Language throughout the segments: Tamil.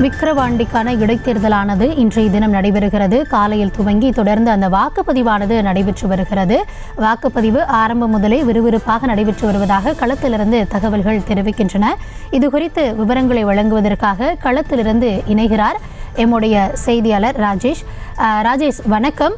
விக்கிரவாண்டிக்கான இடைத்தேர்தலானது இன்றைய தினம் நடைபெறுகிறது. காலையில் துவங்கி தொடர்ந்து அந்த வாக்குப்பதிவானது நடைபெற்று வருகிறது. வாக்குப்பதிவு ஆரம்பம் முதலே விறுவிறுப்பாக நடைபெற்று வருவதாக களத்திலிருந்து தகவல்கள் தெரிவிக்கின்றன. இதுகுறித்து விவரங்களை வழங்குவதற்காக களத்திலிருந்து இணைகிறார் எம்முடைய செய்தியாளர் ராஜேஷ். வணக்கம்.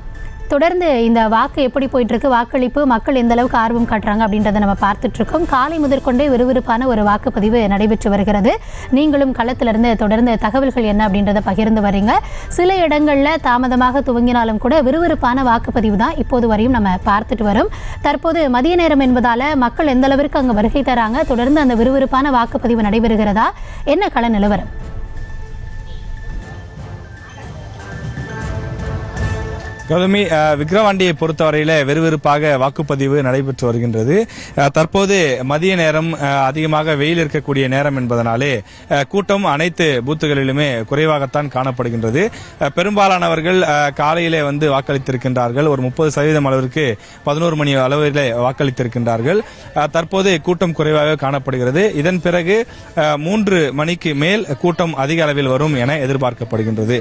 தொடர்ந்து இந்த வாக்கு எப்படி போயிட்டு இருக்கு, வாக்களிப்பு மக்கள் எந்த அளவுக்கு ஆர்வம் காட்டுறாங்க அப்படின்றத நம்ம பார்த்துட்டு இருக்கோம். காலை முதற்கொண்டே விறுவிறுப்பான ஒரு வாக்குப்பதிவு நடைபெற்று வருகிறது. நீங்களும் களத்திலிருந்து தொடர்ந்து தகவல்கள் என்ன அப்படின்றத பகிர்ந்து வரீங்க. சில இடங்கள்ல தாமதமாக துவங்கினாலும் கூட விறுவிறுப்பான வாக்குப்பதிவு தான் இப்போது வரையும் நம்ம பார்த்துட்டு வரோம். தற்போது மதிய நேரம் என்பதால மக்கள் எந்த அளவிற்கு அங்கே வருகை தராங்க, தொடர்ந்து அந்த விறுவிறுப்பான வாக்குப்பதிவு நடைபெறுகிறதா, என்ன கள நிலவரம்? கௌதமி, விக்கிரவாண்டியை பொறுத்தவரையில் விறுவிறுப்பாக வாக்குப்பதிவு நடைபெற்று வருகின்றது. தற்போது மதிய நேரம், அதிகமாக வெயில் இருக்கக்கூடிய நேரம் என்பதனாலே கூட்டம் அனைத்து பூத்துகளிலுமே குறைவாகத்தான் காணப்படுகின்றது. பெரும்பாலானவர்கள் காலையிலே வந்து வாக்களித்திருக்கின்றார்கள். ஒரு 30% அளவிற்கு 11 மணி அளவிலே வாக்களித்திருக்கின்றார்கள். தற்போது கூட்டம் குறைவாக காணப்படுகிறது. இதன் பிறகு 3 மணிக்கு மேல் கூட்டம் அதிக அளவில் வரும் என எதிர்பார்க்கப்படுகின்றது.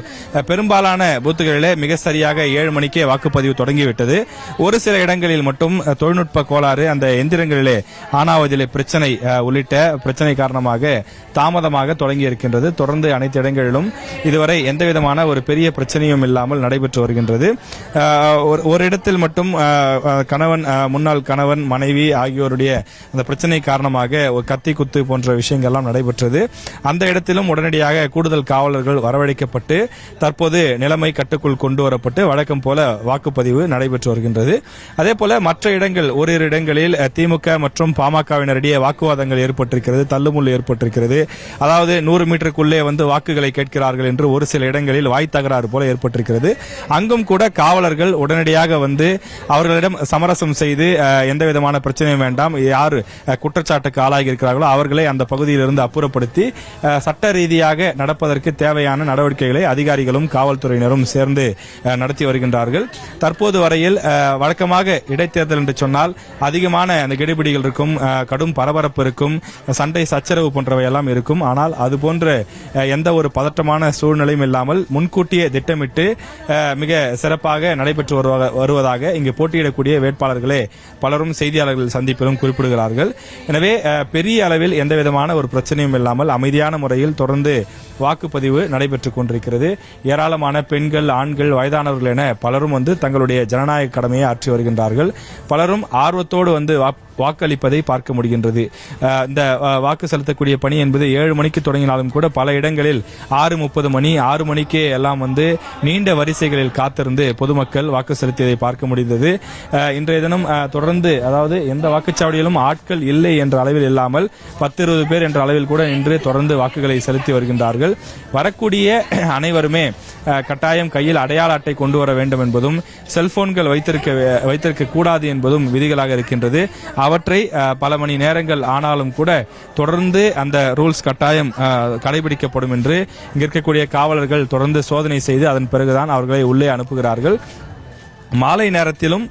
பெரும்பாலான பூத்துகளிலே மிக சரியாக 7 மணிக்கே வாக்குப்பதிவு தொடங்கிவிட்டது. ஒரு சில இடங்களில் மட்டும் தொழில்நுட்ப கோளாறு, அந்த எந்திரங்களிலே ஆனாவதிலே பிரச்சனை உள்ளிட்ட பிரச்சனை காரணமாக தாமதமாக தொடங்கி இருக்கின்றது. தொடர்ந்து அனைத்து இடங்களிலும் இதுவரை எந்தவிதமான ஒரு பெரிய பிரச்சனையும் இல்லாமல் நடைபெற்று வருகின்றது. ஒரு இடத்தில் மட்டும் முன்னாள் கணவன் மனைவி ஆகியோருடைய அந்த பிரச்சனை காரணமாக ஒரு கத்தி குத்து போன்ற விஷயங்கள்லாம் நடைபெற்றது. அந்த இடத்திலும் உடனடியாக கூடுதல் காவலர்கள் வரவழைக்கப்பட்டு தற்போது நிலைமை கட்டுக்குள் கொண்டு வரப்பட்டு வழக்கம் போல வாக்குப்பதிவு நடைபெற்று வருகின்றது. அதே போல மற்ற இடங்கள், ஓரிரு இடங்களில் திமுக மற்றும் பாமகவினரிடையே வாக்குவாதங்கள் ஏற்பட்டிருக்கிறது, தள்ளுமுள்ளு ஏற்பட்டிருக்கிறது. அதாவது 100 மீட்டருக்குள்ளே வந்து வாக்குகளை கேட்கிறார்கள் என்று ஒரு சில இடங்களில் வாய் தகராறு போல ஏற்பட்டிருக்கிறது. அங்கும் கூட காவலர்கள் உடனடியாக வந்து அவர்களிடம் சமரசம் செய்து எந்த விதமான பிரச்சனையும் வேண்டாம், யார் குற்றச்சாட்டுக்கு ஆளாகி இருக்கிறார்களோ அவர்களை அந்த பகுதியிலிருந்து அப்புறப்படுத்தி சட்ட ரீதியாக நடப்பதற்கு தேவையான நடவடிக்கைகளை அதிகாரிகளும் காவல்துறையினரும் சேர்ந்து நடத்தி வருகின்றார்கள். தற்போது வரையில் வழக்கமாக இடைத்தேர்தல் என்று சொன்னால் அதிகமான அந்த கெடுபிடிகள் இருக்கும், கடும் பரபரப்பு இருக்கும், சண்டை சச்சரவு போன்றவை எல்லாம் இருக்கும். ஆனால் அது போன்ற எந்த ஒரு பதற்றமான சூழ்நிலையும் இல்லாமல் முன்கூட்டியே திட்டமிட்டு மிக சிறப்பாக நடைபெற்று வருவதாக இங்கு போட்டியிடக்கூடிய வேட்பாளர்களே பலரும் செய்தியாளர்கள் சந்திப்பிலும் குறிப்பிடுகிறார்கள். எனவே பெரிய அளவில் எந்த விதமான ஒரு பிரச்சனையும் இல்லாமல் அமைதியான முறையில் தொடர்ந்து வாக்குப்பதிவு நடைபெற்றுக் கொண்டிருக்கிறது. ஏராளமான பெண்கள், ஆண்கள், வயதானவர்கள் என பலரும் வந்து தங்களுடைய ஜனநாயக கடமையை ஆற்றி வருகின்றார்கள். பலரும் ஆர்வத்தோடு வந்து வாக்களிப்பதை பார்க்க முடிகின்றது. இந்த வாக்கு செலுத்தக்கூடிய பணி என்பது 7 மணிக்கு தொடங்கினாலும் கூட பல இடங்களில் 6:30 மணி 6 மணிக்கே எல்லாம் வந்து நீண்ட வரிசைகளில் காத்திருந்து பொதுமக்கள் வாக்கு செலுத்தியதை பார்க்க முடிந்தது. இன்றைய தினம் தொடர்ந்து, அதாவது எந்த வாக்குச்சாவடியிலும் ஆட்கள் இல்லை என்ற அளவில் இல்லாமல் 10-20 பேர் என்ற அளவில் கூட இன்று தொடர்ந்து வாக்குகளை செலுத்தி வருகின்றார்கள். வரக்கூடிய அனைவருமே கட்டாயம் கையில் அடையாள அட்டை கொண்டு வர வேண்டும் என்பதும், செல்போன்கள் வைத்திருக்க கூடாது என்பதும் விதிகளாக இருக்கின்றது. அவற்றை பல மணி நேரங்கள் ஆனாலும் கூட தொடர்ந்து அந்த ரூல்ஸ் கட்டாயம் கடைபிடிக்கப்படும் என்று இங்க இருக்கக்கூடிய காவலர்கள் தொடர்ந்து சோதனை செய்து அதன் பிறகுதான் அவர்களை உள்ளே அனுப்புகிறார்கள். மாலை நேரத்திலும்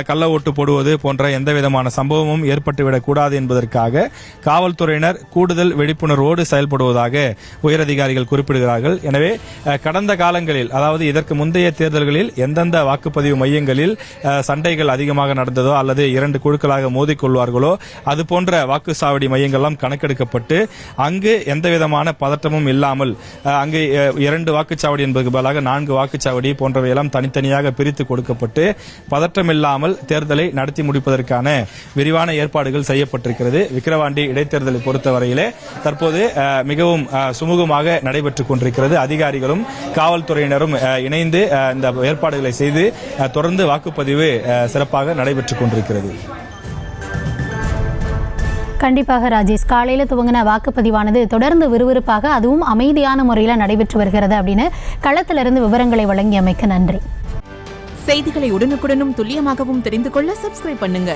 கள்ள ஓட்டு போடுவது போன்ற எந்த விதமான சம்பவமும் ஏற்பட்டுவிடக் கூடாது என்பதற்காக காவல்துறையினர் கூடுதல் விழிப்புணர்வோடு செயல்படுவதாக உயரதிகாரிகள் குறிப்பிடுகிறார்கள். எனவே கடந்த காலங்களில், அதாவது இதற்கு முந்தைய தேர்தல்களில் எந்தெந்த வாக்குப்பதிவு மையங்களில் சண்டைகள் அதிகமாக நடந்ததோ அல்லது 2 குழுக்களாக மோதிக்கொள்வார்களோ அது போன்ற வாக்குச்சாவடி மையங்கள்லாம் கணக்கெடுக்கப்பட்டு அங்கு எந்த விதமான பதற்றமும் இல்லாமல் அங்கு 2 வாக்குச்சாவடி என்பதற்கு பதிலாக 4 வாக்குச்சாவடி போன்றவையெல்லாம் தனித்தனியாக பிரித்து கொடுக்க பதற்றமில்லாமல் தேர்தலை நடத்தி முடிப்பதற்கான விரிவான ஏற்பாடுகள் செய்யப்பட்டிருக்கிறது. விக்கிரவாண்டி இடைத்தேர்தலை பொறுத்தவரையிலே தற்போது மிகவும் சுமூகமாக நடைபெற்றுக் கொண்டிருக்கிறது. அதிகாரிகளும் காவல்துறையினரும் இணைந்து இந்த ஏற்பாடுகளை செய்து தொடர்ந்து வாக்குப்பதிவு சிறப்பாக நடைபெற்றுக் கொண்டிருக்கிறது. கண்டிப்பாக ராஜேஷ், காலையில துவங்கின வாக்குப்பதிவானது தொடர்ந்து விறுவிறுப்பாக, அதுவும் அமைதியான முறையில் நடைபெற்று வருகிறது அப்படின்னு களத்திலிருந்து விவரங்களை வழங்கியமைக்கு நன்றி. செய்திகளை உடனுக்குடனும் துல்லியமாகவும் தெரிந்து கொள்ள சப்ஸ்கிரைப் பண்ணுங்க.